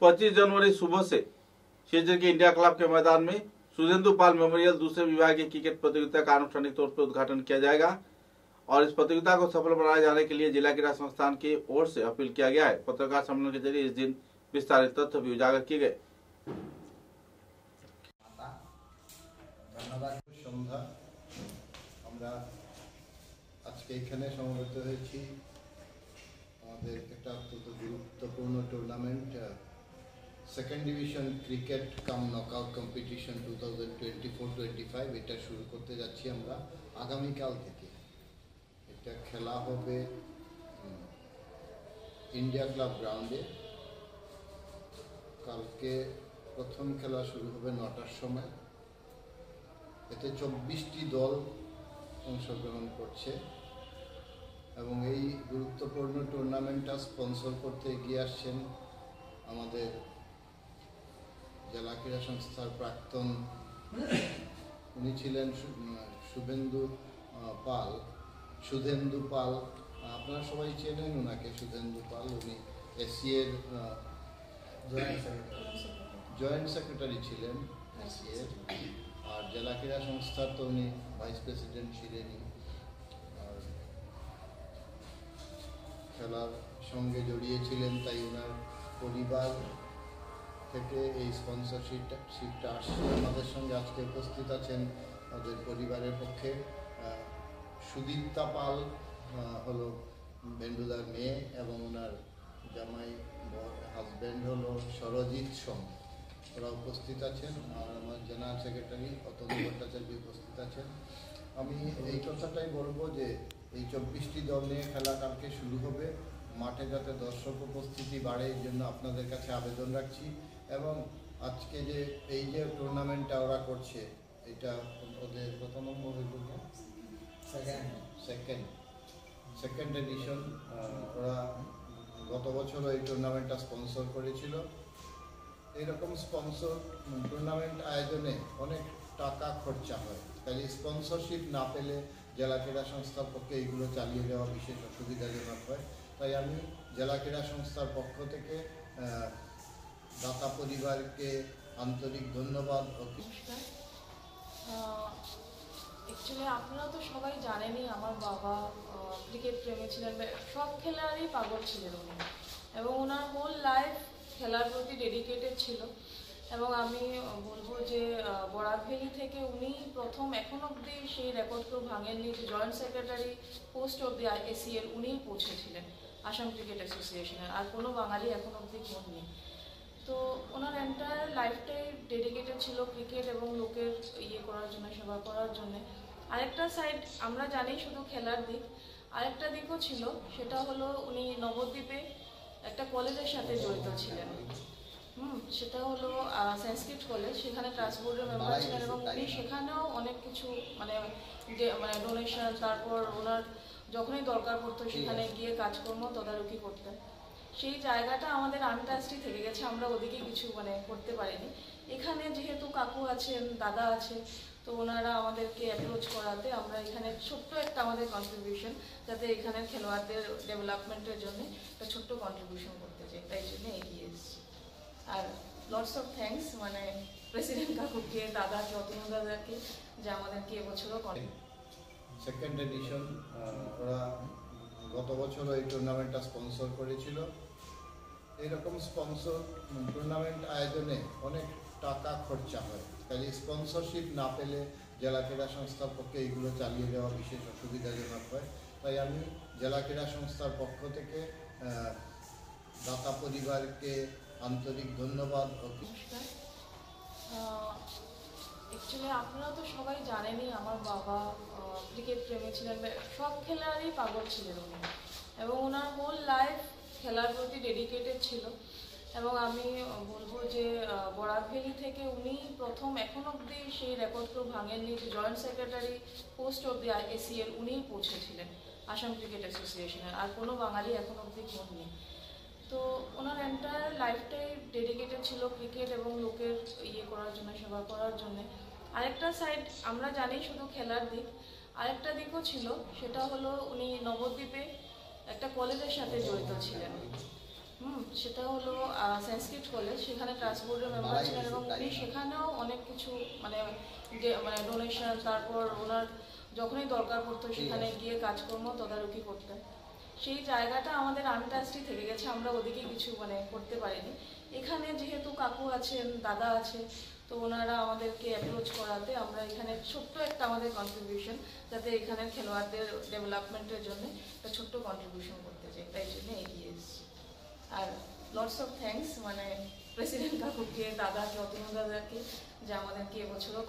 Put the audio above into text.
25 जनवरी सुबह से शिवचर के इंडिया क्लब के मैदान में सुधेंदु पाल मेमोरियल दूसरे विभागीय क्रिकेट प्रतियोगिता का आनुষ্ঠাनिक तौर पर उद्घाटन किया जाएगा और इस प्रतियोगिता को सफल बनाए जाने के लिए जिला क्रीड़ा संस्थान की ओर से अपील किया गया है। पत्रकार सम्मेलन के जरिए इस दिन विस्तारित तथ्य भी उजागर किए गए। ধন্যবাদ। সন্ধ্যা আমরা আজকে এখানে সমবেত হয়েছি আমাদের একটা অত্যন্ত গুরুত্বপূর্ণ টুর্নামেন্ট সেকেন্ড ডিভিশন ক্রিকেট কাম নকআউট কম্পিটিশন 2024-25 এটা শুরু করতে যাচ্ছি আমরা আগামীকাল থেকে। এটা খেলা হবে ইন্ডিয়া ক্লাব গ্রাউন্ডে। কালকে প্রথম খেলা শুরু হবে 9টার সময়। এতে 24টি দল অংশগ্রহণ করছে এবং এই গুরুত্বপূর্ণ টুর্নামেন্টটা স্পন্সর করতে এগিয়ে আসছেন আমাদের জেলা ক্রীড়া সংস্থার প্রাক্তন, উনি ছিলেন সুধেন্দু পাল। আপনারা সবাই চেনেন ওনাকে, সুধেন্দু পাল। উনি এসিএর জয়েন্ট সেক্রেটারি ছিলেন এসিএর, আর জেলা ক্রীড়া সংস্থার তো উনি ভাইস প্রেসিডেন্ট ছিলেনই। আর খেলার সঙ্গে জড়িয়েছিলেন, তাই ওনার পরিবার থেকে এই স্পন্সরশিপটা আসছে। আমাদের সঙ্গে আজকে উপস্থিত আছেন আমাদের পরিবারের পক্ষে সুদীপ্তা পাল, হলো বেন্ডুদার মেয়ে, এবং ওনার জামাই হাজব্যান্ড হলো সরজিৎ সোম, ওরা উপস্থিত আছেন। আর আমার জেনারেল সেক্রেটারি অতনু ভট্টাচার্য উপস্থিত আছেন। আমি এই কথাটাই বলবো যে এই 24টি দল নিয়ে খেলা কালকে শুরু হবে। মাঠে যাতে দর্শক উপস্থিতি বাড়ে এই জন্য আপনাদের কাছে আবেদন রাখছি। এবং আজকে যে এই যে টুর্নামেন্টটা ওরা করছে, এটা ওদের কত নম্বর হইল? Second addition. ওরা গত বছরও এই টুর্নামেন্টটা স্পন্সর করেছিল। এইরকম স্পন্সর টুর্নামেন্ট আয়োজনে অনেক টাকা খরচা হয়, তাই স্পন্সরশিপ না পেলে জেলা ক্রীড়া সংস্থার পক্ষে এইগুলো চালিয়ে যাওয়া বিশেষ অসুবিধাজনক হয়। তাই আমি জেলা ক্রীড়া সংস্থার পক্ষ থেকে দাতা পরিবারকে আন্তরিক ধন্যবাদ। অ্যাকচুয়ালি আপনারা তো সবাই জানেনই, আমার বাবা ক্রিকেট প্রেমী ছিলেন, সব খেলারই পাগল ছিলেন উনি, এবং ওনার হোল লাইফ খেলার প্রতি ডেডিকেটেড ছিল। এবং আমি বলবো যে বরাক ভ্যালি থেকে উনি প্রথম, এখন অবধি সেই রেকর্ড কেউ ভাঙেননি, জয়েন্ট সেক্রেটারি পোস্ট অবধি এসিএর উনিই পৌঁছেছিলেন, আসাম ক্রিকেট অ্যাসোসিয়েশনের। আর কোনো বাঙালি এখন অবধি হননি। তো ওনার এন্টায়ার লাইফটাই ডেডিকেটেড ছিল ক্রিকেট এবং লোকের করার জন্য, সেবা করার জন্য। আরেকটা সাইড আমরা জানি শুধু খেলার দিক, আরেকটা দিকও ছিল, সেটা হলো উনি নবদ্বীপে একটা কলেজের সাথে জড়িত ছিলেন। সেটা হলো সংস্কৃত কলেজ, সেখানে ট্রাস্ট বোর্ডের মেম্বার ছিলেন এবং উনি সেখানেও অনেক কিছু মানে ডোনেশন, তারপর ওনার যখনই দরকার পড়তো সেখানে গিয়ে কাজকর্ম তদারকি করতেন। সেই জায়গাটা আমাদের আনটাস্টই থেকে গেছে, আমরা ওদিকে কিছু করতে পারিনি। এখানে যেহেতু কাকু আছেন, দাদা আছে, তো ওনারা আমাদেরকে অ্যাপ্রোচ করাতে আমরা এখানে ছোট্ট একটা আমাদের কন্ট্রিবিউশন, যাতে এখানের খেলোয়াড়দের ডেভেলপমেন্টের জন্য একটা ছোট্ট কন্ট্রিবিউশন করতে চাই, তাই জন্য এগিয়ে এসেছি। Are lots of thanks president কাকুকে, দাদাকে, অতনু দাদাকে, যে আমাদেরকে এবছরও সেকেন্ড এডিশন। ওরা গত বছরও এই টুর্নামেন্টটা স্পন্সর করেছিল। এইরকম স্পন্সর টুর্নামেন্ট আয়োজনে অনেক টাকা খরচা হয়, তাই স্পন্সরশিপ না পেলে জেলা ক্রীড়া সংস্থার পক্ষে এইগুলো চালিয়ে যাওয়া বিশেষ অসুবিধাজনক হয়। তাই আমি জেলা ক্রীড়া সংস্থার পক্ষ থেকে দাতা পরিবারকে আন্তরিক ধন্যবাদ। অ্যাকচুয়ালি আপনারা তো সবাই জানেনই, আমার বাবা ক্রিকেট প্রেমী ছিলেন, সব খেলারই পাগল ছিলেন উনি, এবং ওনার হোল লাইফ খেলার প্রতি ডেডিকেটেড ছিল। এবং আমি বলবো যে বরাক ভ্যালি থেকে উনি প্রথম, এখন অবধি সেই রেকর্ড কেউ ভাঙেননি, জয়েন্ট সেক্রেটারি পোস্ট অবধি এসিএর উনিই পৌঁছেছিলেন, আসাম ক্রিকেট অ্যাসোসিয়েশনের। আর কোনো বাঙালি এখন অবধি হননি। তো ওনার এন্টায়ার লাইফটাই ডেডিকেটেড ছিল ক্রিকেট এবং লোকের করার জন্য, সেবা করার জন্য। আরেকটা সাইড আমরা জানি শুধু খেলার দিক, আরেকটা দিকও ছিল, সেটা হলো উনি নবদ্বীপে একটা কলেজের সাথে জড়িত ছিলেন। সেটা হলো সংস্কৃত কলেজ, সেখানে ট্রাস্ট বোর্ডের মেম্বার ছিলেন এবং উনি সেখানেও অনেক কিছু মানে ডোনেশন, তারপর ওনার যখনই দরকার পড়তো সেখানে গিয়ে কাজকর্ম তদারকি করতেন। সেই জায়গাটা আমাদের আনটাচডি থেকে গেছে, আমরা ওদিকে কিছু মানে করতে পারিনি। এখানে যেহেতু কাকু আছেন, দাদা আছে, তো ওনারা আমাদেরকে অ্যাপ্রোচ করাতে আমরা এখানে ছোট্ট একটা আমাদের কন্ট্রিবিউশন, যাতে এখানের খেলোয়াড়দের ডেভেলপমেন্টের জন্য একটা ছোট্ট কন্ট্রিবিউশন করতে চাই, তাই জন্য এগিয়ে এসেছি। আর লটস অফ থ্যাঙ্কস মানে প্রেসিডেন্ট কাকুকে, দাদাকে, অতনু দাদাকে, যে আমাদেরকে এবছরও